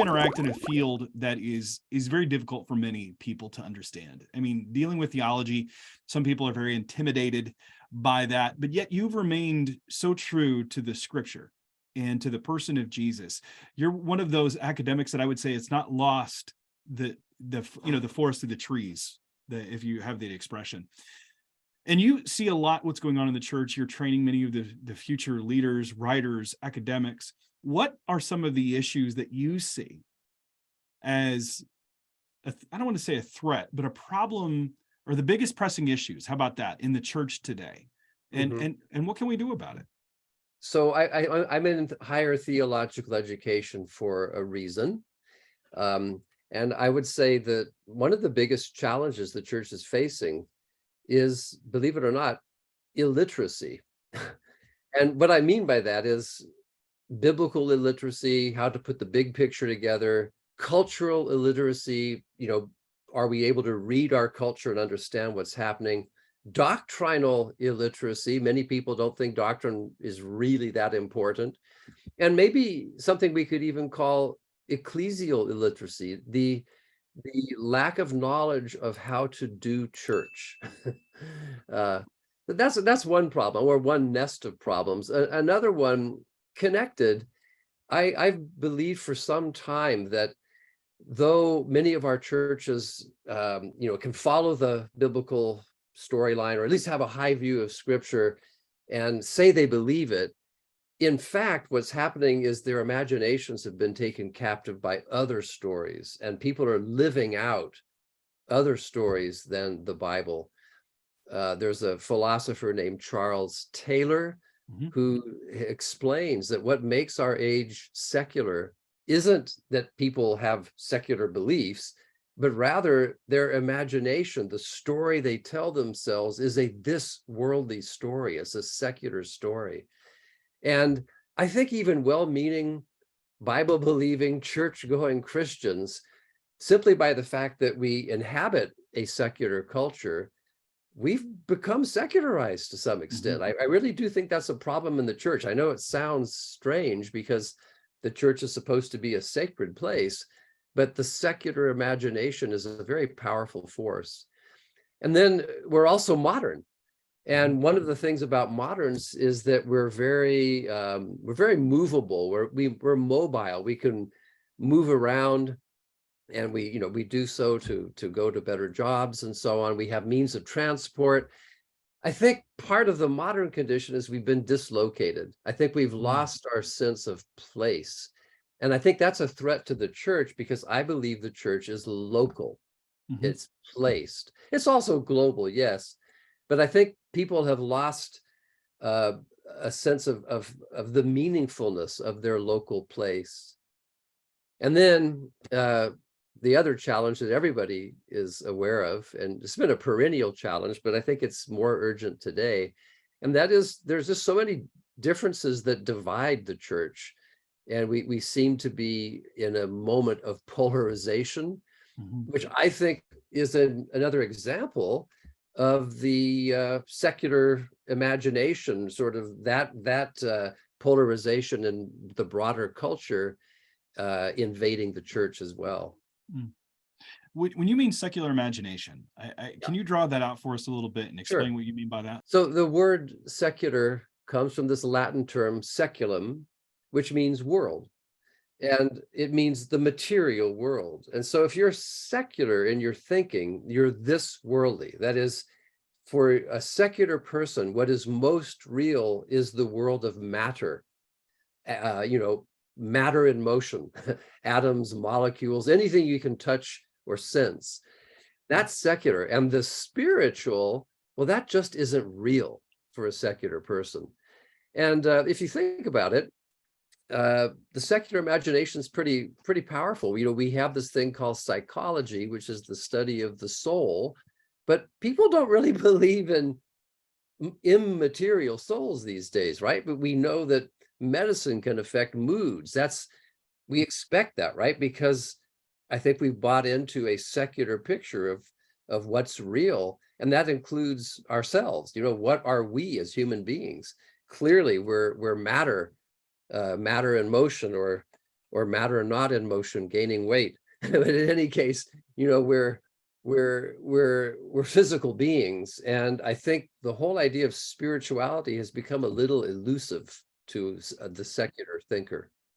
interact in a field that is very difficult for many people to understand. I mean, dealing with theology, some people are very intimidated by that, but yet you've remained so true to the scripture and to the person of Jesus. You're one of those academics that I would say it's not lost the forest of the trees, if you have the expression. And you see a lot what's going on in the church. You're training many of the future leaders, writers, academics. What are some of the issues that you see as, I don't want to say a threat, but a problem, or the biggest pressing issues, how about that, in the church today? And what can we do about it? So I'm in higher theological education for a reason. And I would say that one of the biggest challenges the church is facing is, believe it or not, illiteracy. And what I mean by that is biblical illiteracy, how to put the big picture together, cultural illiteracy, are we able to read our culture and understand what's happening? Doctrinal illiteracy, many people don't think doctrine is really that important. And maybe something we could even call ecclesial illiteracy, the lack of knowledge of how to do church. That's one problem, or one nest of problems. Another one connected, I've believed for some time that though many of our churches can follow the biblical storyline, or at least have a high view of scripture and say they believe it, in fact, what's happening is their imaginations have been taken captive by other stories, and people are living out other stories than the Bible. There's a philosopher named Charles Taylor who explains that what makes our age secular isn't that people have secular beliefs, but rather their imagination, the story they tell themselves, is a this worldly story, it's a secular story. And I think even well-meaning, Bible-believing, church-going Christians, simply by the fact that we inhabit a secular culture, we've become secularized to some extent. I really do think that's a problem in the church. I know it sounds strange because the church is supposed to be a sacred place, but the secular imagination is a very powerful force. And then we're also modern. And one of the things about moderns is that we're very movable. We're mobile. We can move around, and we do so to go to better jobs and so on. We have means of transport. I think part of the modern condition is we've been dislocated. I think we've lost our sense of place. And I think that's a threat to the church, because I believe the church is local. It's placed. It's also global, yes. But I think people have lost a sense of the meaningfulness of their local place. And then the other challenge that everybody is aware of, and it's been a perennial challenge, but I think it's more urgent today, and that is there's just so many differences that divide the church. And we seem to be in a moment of polarization, which I think is another example of the secular imagination, sort of that polarization in the broader culture invading the church as well. When you mean secular imagination, can you draw that out for us a little bit and explain what you mean by that? So the word secular comes from this Latin term seculum, which means world. And it means the material world. And so if you're secular in your thinking, you're this worldly. That is, for a secular person, what is most real is the world of matter, matter in motion, atoms, molecules, anything you can touch or sense. That's secular. And the spiritual, well, that just isn't real for a secular person. And if you think about it, the secular imagination is pretty powerful. We have this thing called psychology, which is the study of the soul, but people don't really believe in immaterial souls these days, right? But we know that medicine can affect moods. We expect that, right? Because I think we've bought into a secular picture of what's real, and that includes ourselves. What are we as human beings? Clearly, we're matter in motion, or or matter not in motion gaining weight. But in any case, you know, we're physical beings, and I think the whole idea of spirituality has become a little elusive to the secular thinker.